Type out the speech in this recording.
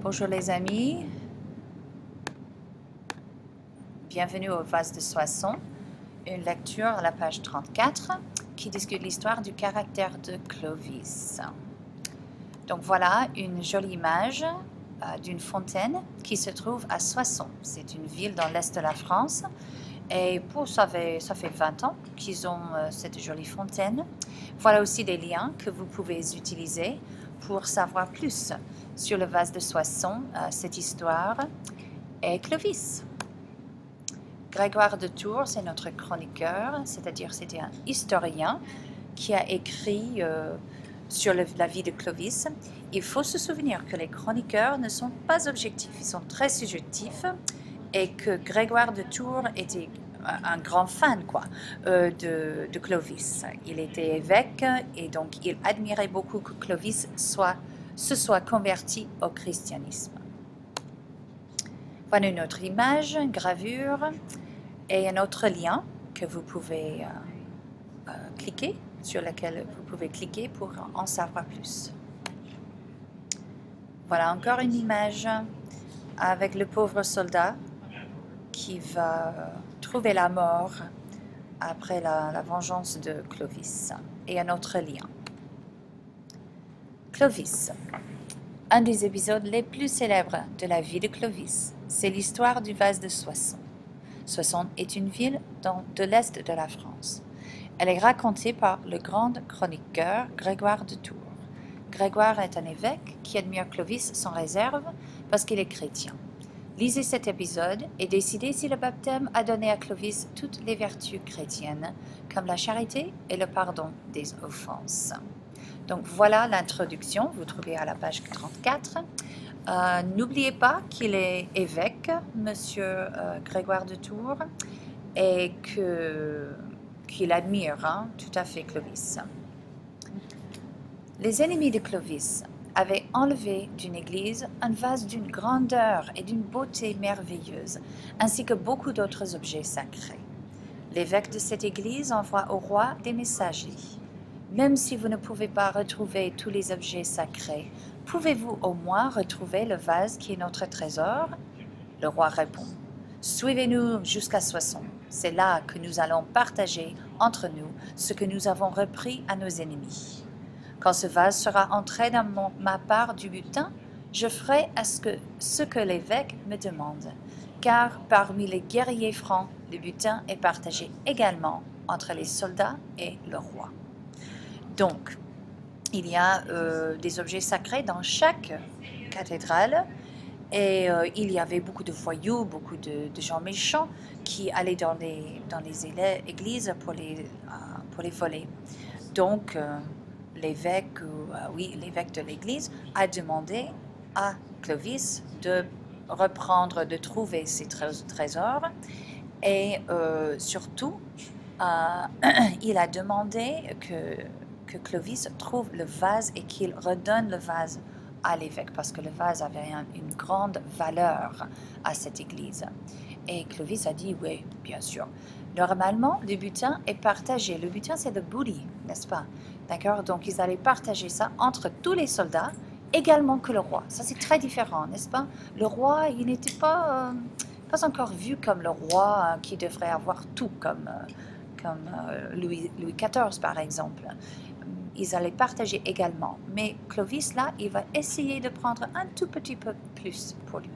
Bonjour les amis, bienvenue au Vase de Soissons, une lecture à la page 34 qui discute l'histoire du caractère de Clovis. Donc voilà une jolie image d'une fontaine qui se trouve à Soissons. C'est une ville dans l'est de la France et ça fait 20 ans qu'ils ont cette jolie fontaine. Voilà aussi des liens que vous pouvez utiliser pour savoir plus sur le Vase de Soissons, cette histoire et Clovis. Grégoire de Tours, c'est notre chroniqueur, c'est-à-dire c'était un historien qui a écrit sur la vie de Clovis. Il faut se souvenir que les chroniqueurs ne sont pas objectifs, ils sont très subjectifs et que Grégoire de Tours était un grand fan de Clovis. Il était évêque et donc il admirait beaucoup que Clovis se soit converti au christianisme. Voilà une autre image, une gravure et un autre lien que vous pouvez cliquer, sur lequel vous pouvez cliquer pour en savoir plus. Voilà encore une image avec le pauvre soldat qui va trouver la mort après la vengeance de Clovis. Et un autre lien. Clovis. Un des épisodes les plus célèbres de la vie de Clovis, c'est l'histoire du Vase de Soissons. Soissons est une ville de l'est de la France. Elle est racontée par le grand chroniqueur Grégoire de Tours. Grégoire est un évêque qui admire Clovis sans réserve parce qu'il est chrétien. Lisez cet épisode et décidez si le baptême a donné à Clovis toutes les vertus chrétiennes, comme la charité et le pardon des offenses. Donc voilà l'introduction, vous trouvez à la page 34. N'oubliez pas qu'il est évêque, monsieur Grégoire de Tours, et qu'il admire tout à fait Clovis. Les ennemis de Clovis avaient enlevé d'une église un vase d'une grandeur et d'une beauté merveilleuse, ainsi que beaucoup d'autres objets sacrés. L'évêque de cette église envoie au roi des messagers. Même si vous ne pouvez pas retrouver tous les objets sacrés, pouvez-vous au moins retrouver le vase qui est notre trésor? Le roi répond, suivez-nous jusqu'à Soissons. C'est là que nous allons partager entre nous ce que nous avons repris à nos ennemis. Quand ce vase sera entré dans ma part du butin, je ferai ce que l'évêque me demande, car parmi les guerriers francs, le butin est partagé également entre les soldats et le roi. Donc, il y a des objets sacrés dans chaque cathédrale et il y avait beaucoup de voyous, beaucoup de gens méchants qui allaient dans les églises pour les voler. Donc, l'évêque de l'église a demandé à Clovis de trouver ces trésors et surtout, il a demandé que Clovis trouve le vase et qu'il redonne le vase à l'évêque parce que le vase avait une grande valeur à cette église. Et Clovis a dit oui, bien sûr. Normalement, le butin est partagé. Le butin, c'est le booty, n'est-ce pas? D'accord? Donc, ils allaient partager ça entre tous les soldats, également que le roi. Ça, c'est très différent, n'est-ce pas? Le roi, il n'était pas encore vu comme le roi qui devrait avoir tout, comme Louis XIV, par exemple. Ils allaient partager également. Mais Clovis, là, il va essayer de prendre un tout petit peu plus pour lui.